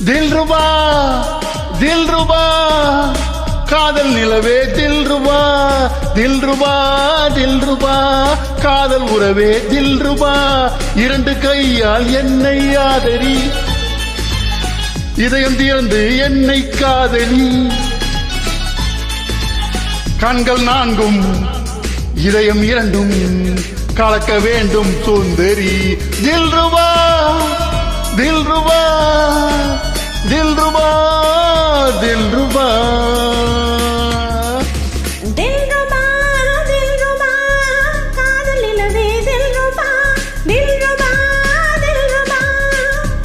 தில்ருபா தில்ருபா காதல் நிலவே தில்ருபா தில்ருபா தில்ருபா காதல் உறவே தில்ருபா இரண்டு கையால் என்னை ஆதரி இதயம் திறந்து என்னை காதலி கண்கள் நான்கும் இதயம் இரண்டும் கலக்க வேண்டும் சுந்தரி தில்ருபா தில்ருபா தில்ருபா தில்ருபா தில்ருபா தில்ருபா காதல் நிலவே தில்ருபா தில்ருபா தில்ருபா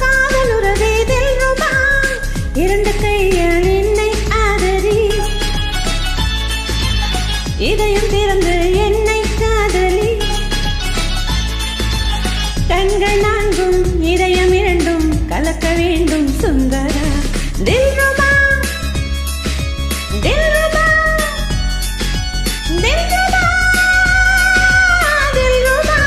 காதல் உறவே தில்ருபா இரண்டு கையால் என்னை ஆதரி இதயம் திறந்து என்னை காதலி கண்கள் நான்கும் இதயம் இரண்டும் கலக்க வேண்டும் சுந்தரா தில்ருபா தில்ருபா தில்ருபா தில்ருபா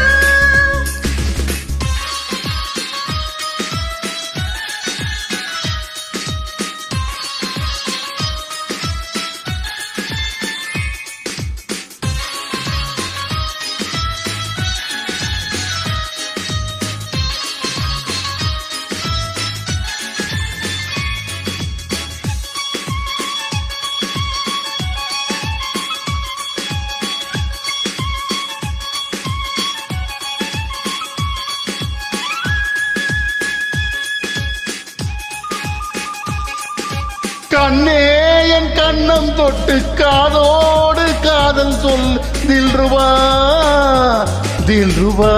கண்ணே என் கண்ணம் தொட்டு காதோடு காதல் சொல் தில்ருபா தில்ருபா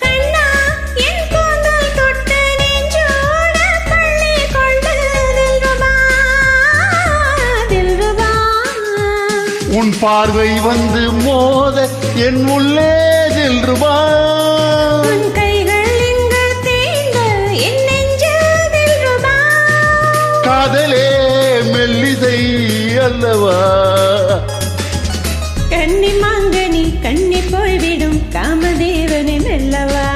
கண்ணா என் கூந்தல் தொட்டு நெஞ்சோட பள்ளி கொண்டு தில்ருபா தில்ருபா உன் பார்வை வந்து மோத என் உள்ளே தில்ருபா உன் கைகள் இங்கு தீண்ட என் நெஞ்சில் தில்ருபா காதலே மெல்லிசை அல்லவா கன்னி மாங்கனி கண்ணி போய்விடும் காமதேவனின் அல்லவா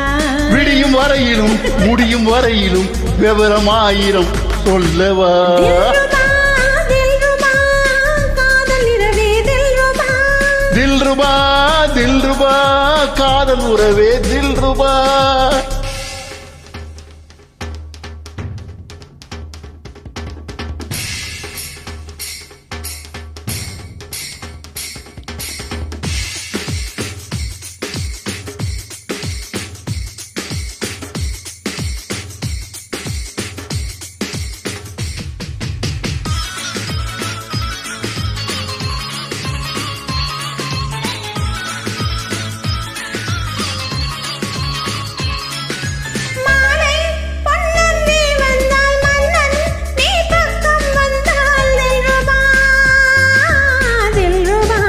விடியும் வரையிலும் முடியும் வரையிலும் விவரமாயிரம் சொல்லவா தில்ருபா தில்ருபா காதல் இரவே தில்ருபா தில்ருபா தில்ருபா காதல் உறவே தில்ருபா மாலை பொன்னந்தி வந்தால் மன்னன் நீ பக்கம் வந்தால் தில்ருபா தில்ருபா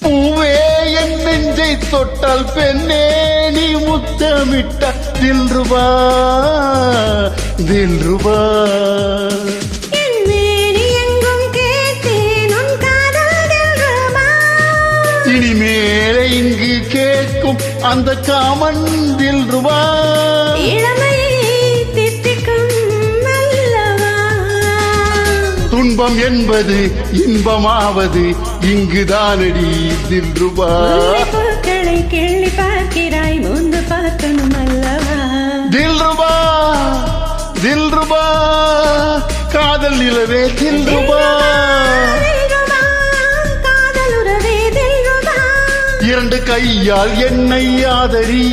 பூவே என் நெஞ்சை தொட்டால் பெண்ணே நீ முத்தமிட்ட தில்ருபா தில்ருபா என் மேனி எங்கும் கேட்டேன் உன் காதல் தில்ருபா இனிமேலே இங்கு கேட்கும் அந்த காமன் தில்ருபா இளமை தித்திக்கும் அல்லவா துன்பம் என்பது இன்பமாவது இங்குதானடி தில்ருபா பூக்களை கிள்ளி பார்க்கிறாய் முந்து பார்க்கணும் அல்லவா தில்ருபா தில்ருபா காதல் நிலவே தில்ருபா தில்ருபா காதல் உறவே தில்ருபா இரண்டு கையால் என்னை ஆதரி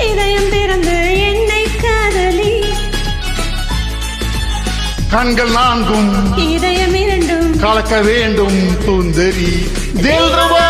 இதயம் திறந்து என்னை காதலி கண்கள் நான்கும் இதயம் இரண்டும் கலக்க வேண்டும் சுந்தரி தில்ருபா